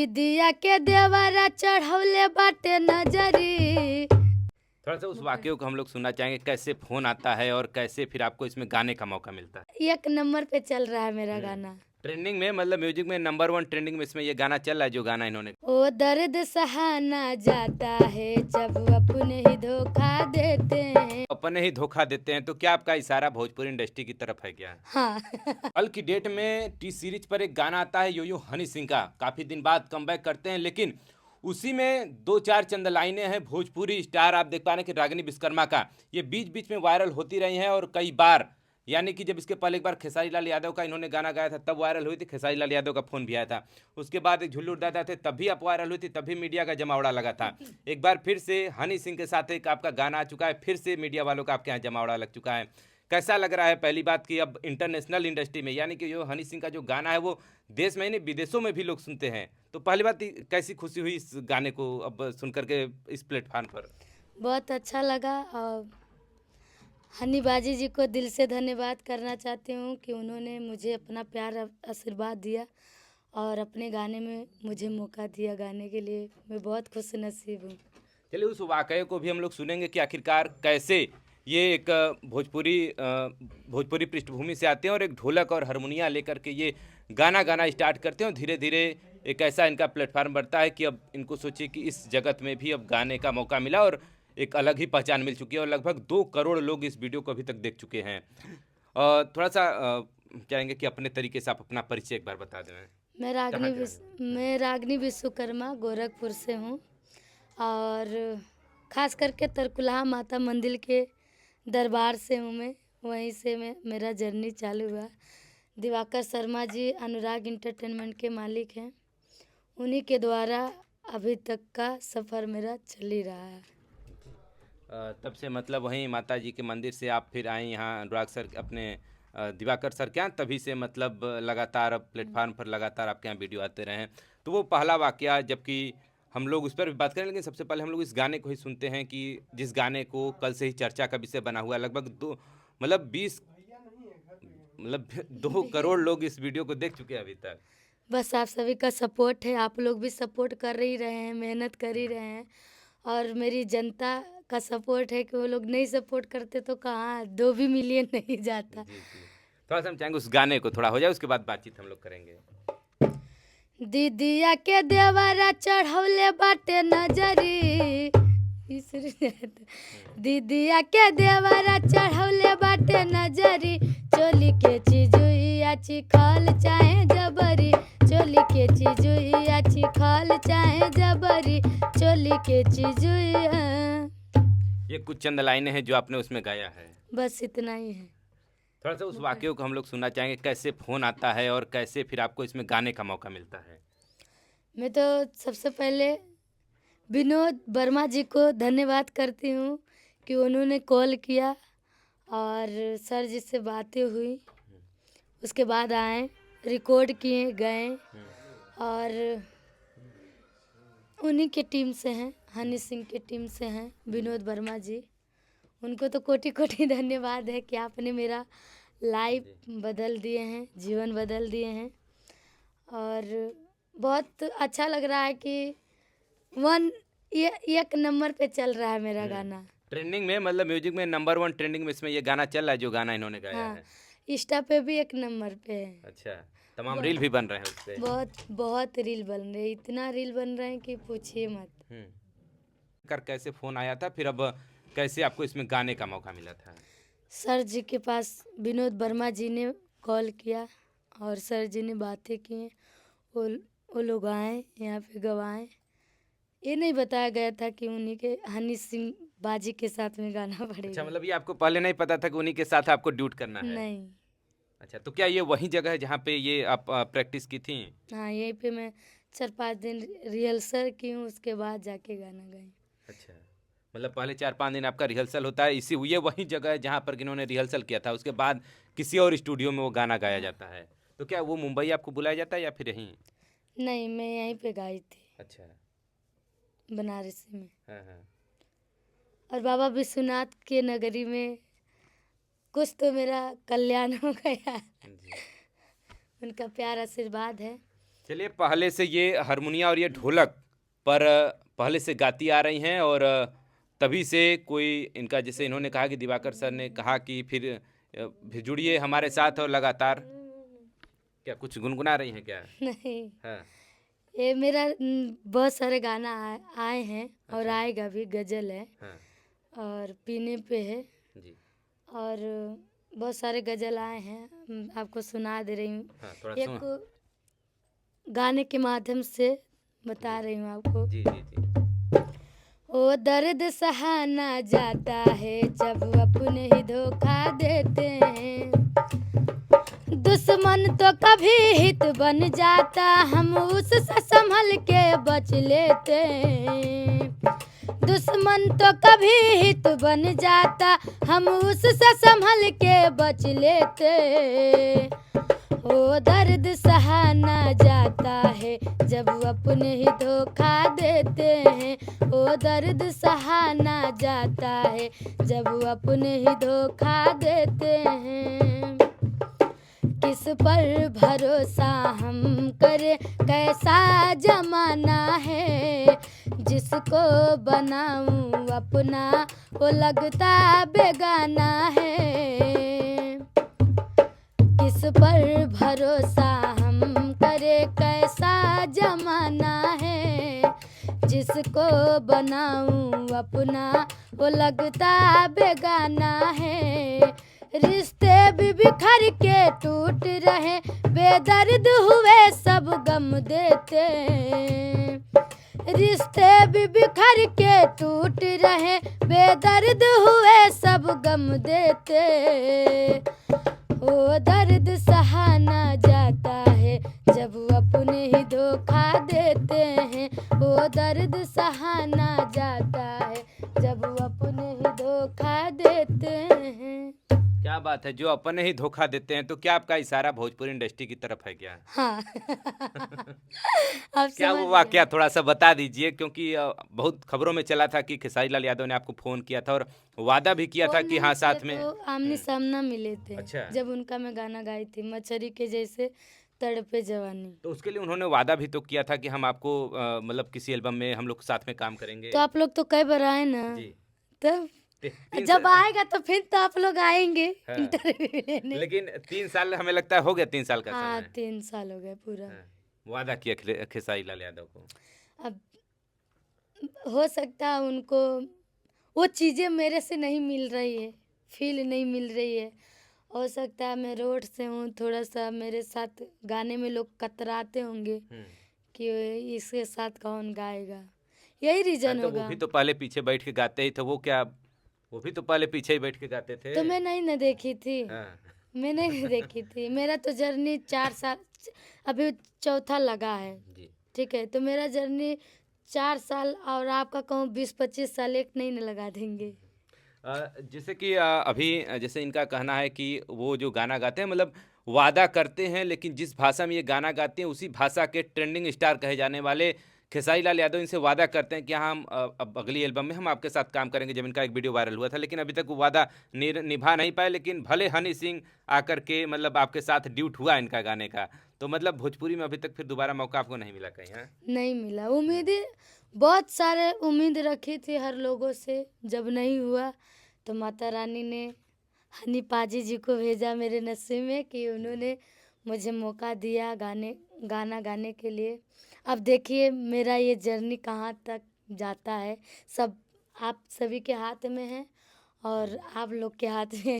दिया के देवरा चढ़ौले बाटे नजरी। थोड़ा सा उस वाक्य को हम लोग सुनना चाहेंगे, कैसे फोन आता है और कैसे फिर आपको इसमें गाने का मौका मिलता है। 1 नंबर पे चल रहा है मेरा गाना। ट्रेंडिंग में, मतलब म्यूजिक में नंबर 1 ट्रेंडिंग में इसमें ये गाना चल रहा है, जो गाना इन्होंने। ओ दर्द सहाना जाता है जब अपने ही धोखा देते हैं। अपने ही धोखा देते हैं, तो क्या आपका इशारा भोजपुरी इंडस्ट्री की तरफ है क्या? हाँ। कल की डेट में टी सीरीज पर एक गाना आता है, यो यो हनी सिंह का, काफी दिन बाद कमबैक करते हैं, लेकिन उसी में 2-4 चंद लाइनें हैं भोजपुरी स्टार आप देख पा रहे हैं कि रागिनी विश्वकर्मा का, ये बीच बीच में वायरल होती रही हैं और कई बार, यानी कि जब इसके पहले एक बार खेसारी लाल यादव का इन्होंने गाना गाया था तब वायरल हुई थी, खेसारी लाल यादव का फोन भी आया था। उसके बाद एक झुल्लू दादा थे तब भी आप वायरल हुई थी, तब भी मीडिया का जमावड़ा लगा था। एक बार फिर से हनी सिंह के साथ एक आपका गाना आ चुका है, फिर से मीडिया वालों का आपके यहाँ जमावड़ा लग चुका है। कैसा लग रहा है? पहली बात कि अब इंटरनेशनल इंडस्ट्री में, यानी कि जो हनी सिंह का जो गाना है वो देश में ही नहीं विदेशों में भी लोग सुनते हैं, तो पहली बात कैसी खुशी हुई इस गाने को अब सुन करके इस प्लेटफॉर्म पर? बहुत अच्छा लगा और हनी बाजी जी को दिल से धन्यवाद करना चाहती हूँ कि उन्होंने मुझे अपना प्यार आशीर्वाद दिया और अपने गाने में मुझे मौका दिया गाने के लिए। मैं बहुत खुश नसीब हूँ। चलिए उस वाकये को भी हम लोग सुनेंगे कि आखिरकार कैसे ये एक भोजपुरी पृष्ठभूमि से आते हैं और एक ढोलक और हारमोनिया लेकर के ये गाना गाना स्टार्ट करते हैं और धीरे धीरे एक ऐसा इनका प्लेटफार्म बढ़ता है कि अब इनको सोचिए कि इस जगत में भी अब गाने का मौका मिला और एक अलग ही पहचान मिल चुकी है और लगभग 2 करोड़ लोग इस वीडियो को अभी तक देख चुके हैं। थोड़ा सा चाहेंगे कि अपने तरीके से आप अपना परिचय एक बार बता दें। मैं रागिनी विश्वकर्मा गोरखपुर से हूँ और ख़ास करके तरकुलहा माता मंदिर के दरबार से हूँ मैं। वहीं से मेरा जर्नी चालू हुआ। दिवाकर शर्मा जी अनुराग इंटरटेनमेंट के मालिक हैं, उन्हीं के द्वारा अभी तक का सफ़र मेरा चल ही रहा है। तब से मतलब वहीं माता जी के मंदिर से आप फिर आए यहाँ अनुराग सर अपने दिवाकर सर के यहाँ, तभी से मतलब लगातार अब प्लेटफार्म पर लगातार आपके यहाँ वीडियो आते रहे हैं। तो वो पहला वाकया, जबकि हम लोग उस पर भी बात करें, लेकिन सबसे पहले हम लोग इस गाने को ही सुनते हैं कि जिस गाने को कल से ही चर्चा का विषय बना हुआ है। लगभग 2 करोड़ लोग इस वीडियो को देख चुके हैं अभी तक। बस आप सभी का सपोर्ट है, आप लोग भी सपोर्ट कर ही रहे हैं, मेहनत कर ही रहे हैं और मेरी जनता का सपोर्ट है कि वो लोग नहीं सपोर्ट करते तो कहाँ 2 भी मिलियन नहीं जाता। जी जी, थोड़ा सा हम चाहेंगे उस गाने को थोड़ा हो जाए, उसके बाद बातचीत हम लोग करेंगे। दीदिया के देवरा चढ़ौले बाटे नजरी। दीदिया के देवरा चढ़ौले बाटे नजरी। चोली के चीजुइया चिखल चाहे जबरी। चोली के चीजुइया चिखल चाहे जबरी। चोली के चीजुइया। ये कुछ चंद लाइनें हैं जो आपने उसमें गाया है। बस इतना ही है। थोड़ा सा उस वाक्य को हम लोग सुनना चाहेंगे, कैसे फ़ोन आता है और कैसे फिर आपको इसमें गाने का मौका मिलता है। मैं तो सबसे पहले विनोद वर्मा जी को धन्यवाद करती हूँ कि उन्होंने कॉल किया और सर जी से बातें हुई, उसके बाद आए, रिकॉर्ड किए, गए और उन्हीं के टीम से हैं, हनी सिंह के टीम से हैं विनोद वर्मा जी। उनको तो कोटि कोटि धन्यवाद है कि आपने मेरा लाइफ बदल दिए हैं, जीवन बदल दिए हैं और बहुत अच्छा लग रहा है कि 1 नंबर पे चल रहा है मेरा गाना। ट्रेंडिंग में, मतलब म्यूजिक में नंबर 1 ट्रेंडिंग में इसमें ये गाना चल रहा है, जो गाना इन्होंने गाया हाँ, है। इंस्टा पे भी 1 नंबर पे है। अच्छा, तमाम रील भी बन रहे हैं उस पे। बहुत रील बन रहे हैं, इतना रील बन रहे हैं कि पूछिए मत। कैसे फ़ोन आया था, फिर अब कैसे आपको इसमें गाने का मौका मिला था? सर जी के पास विनोद वर्मा जी ने कॉल किया और सर जी ने बातें की, वो लोग आए यहाँ पे गवाएं। ये नहीं बताया गया था कि उन्हीं के हनी सिंह बाजी के साथ में गाना अच्छा, पड़ेगा। मतलब ये आपको पहले नहीं पता था कि उन्हीं के साथ आपको ड्यूट करना है? नहीं। अच्छा, तो क्या ये वही जगह है जहाँ पे ये आप प्रैक्टिस की थी? हाँ, यहीं पे मैं 4-5 दिन रिहर्सल की हूँ, उसके बाद जाके गाना गाई। अच्छा, मतलब पहले 4-5 दिन आपका रिहर्सल होता है, इसी ये वही जगह है जहाँ पर इन्होंने रिहर्सल किया था, उसके बाद किसी और स्टूडियो में वो गाना गाया जाता है। तो क्या वो मुंबई आपको बुलाया जाता है या फिर यहीं? नहीं, मैं यहीं पे गाई थी। अच्छा, बनारसी में। हाँ हाँ। और बाबा विश्वनाथ के नगरी में कुछ तो मेरा कल्याण हो गया। जी। उनका प्यार आशीर्वाद है चलिए, पहले से ये हारमोनिया और ये ढोलक पर पहले से गाती आ रही हैं और तभी से कोई इनका, जैसे इन्होंने कहा कि दिवाकर सर ने कहा कि फिर जुड़िए हमारे साथ और लगातार। क्या कुछ गुनगुना रही हैं क्या? नहीं, हाँ। ये मेरा बहुत सारे गाना आए हैं और अच्छा। आएगा भी। गज़ल है हाँ और पीने पे है जी। और बहुत सारे गज़ल आए हैं। आपको सुना दे रही हूँ। हाँ, थोड़ा एक सुन। गाने के माध्यम से बता जी रही हूँ आपको। जी जी जी। ओ दर्द सहा ना जाता है जब अपने ही धोखा देते हैं। दुश्मन तो कभी हित बन जाता, हम उससे संभल के बच लेते हैं। दुश्मन तो कभी हित बन जाता, हम उससे संभल के बच लेते। ओ दर्द सहा ना जाता है जब अपने ही धोखा देते हैं। ओ दर्द सहा ना जाता है जब अपने ही धोखा देते हैं। किस पर भरोसा हम करें, कैसा जमाना है। जिसको बनाऊं अपना वो लगता बेगाना है। किस पर भरोसा हम करें, कैसा जमाना है। जिसको बनाऊं अपना वो लगता बेगाना है। रिश्ते भी बिखर के टूट रहे, बेदर्द हुए सब गम देते। रिश्ते भी बिखर के टूट रहे, बेदर्द हुए सब गम देते। ओ दर्द सहा ना जाता है जब अपने ही धोखा देते हैं। ओ दर्द सहा ना जाता है जब अपने ही धोखा देते हैं। क्या बात है, जो अपने ही धोखा देते हैं। तो क्या आपका इशारा भोजपुरी इंडस्ट्री की तरफ है क्या? हाँ। आप क्या समझ वो गए। वाकया थोड़ा सा बता दीजिए, क्योंकि बहुत खबरों में चला था कि खेसारी लाल यादव ने आपको फोन किया था और वादा भी किया था फोन कि नहीं हाँ किए साथ में। तो आमने सामना मिले थे। अच्छा। जब उनका मैं गाना गाई थी मछरी के जैसे तड़पे जवानी। तो उसके लिए उन्होंने वादा भी तो किया था कि हम आपको मतलब किसी एल्बम में हम लोग साथ में काम करेंगे। तो आप लोग तो कई बार आए ना। जी। तब तीन जब साल। आएगा तो फिर तो आप लोग आएंगे हाँ। इंटरव्यू लेने। लेकिन 3 साल हमें लगता है हो गया, 3 साल का हाँ, समय। 3 साल हो गए पूरा। हाँ, वादा किया खेसारी लाल यादव को। अब हो सकता है उनको वो चीज़ें मेरे से नहीं मिल रही है, फील नहीं मिल रही है। हो सकता है मैं रोड से हूँ, थोड़ा सा मेरे साथ गाने में लोग कतराते होंगे कि इसके साथ कौन गाएगा। यही रीज़न तो वो होगा। भी तो पहले पीछे बैठ के गाते ही थे, वो क्या, वो भी तो पहले पीछे ही बैठ के गाते थे। तो मैं नहीं ना देखी थी। हाँ। मैंने नहीं देखी थी। मेरा तो जर्नी 4 साल, अभी चौथा लगा है। जी। ठीक है, तो मेरा जर्नी 4 साल और आपका कहूँ 20-25 साल एक नहीं न लगा देंगे। जैसे कि अभी जैसे इनका कहना है कि वो जो गाना गाते हैं मतलब वादा करते हैं, लेकिन जिस भाषा में ये गाना गाते हैं उसी भाषा के ट्रेंडिंग स्टार कहे जाने वाले खेसारी लाल यादव इनसे वादा करते हैं कि हाँ हम अब अगली एल्बम में हम आपके साथ काम करेंगे। जब इनका एक वीडियो वायरल हुआ था, लेकिन अभी तक वो वादा निभा नहीं पाए। लेकिन भले हनी सिंह आकर के मतलब आपके साथ ड्यूट हुआ इनका गाने का, तो मतलब भोजपुरी में अभी तक फिर दोबारा मौका आपको नहीं मिला कहीं? हाँ। नहीं मिला। उम्मीदें बहुत सारे उम्मीद रखी थी हर लोगों से, जब नहीं हुआ तो माता रानी ने हनी पाजी जी को भेजा मेरे नसीब में कि उन्होंने मुझे मौका दिया गाना गाने के लिए। अब देखिए मेरा ये जर्नी कहाँ तक जाता है, सब आप सभी के हाथ में है और आप लोग के हाथ में है।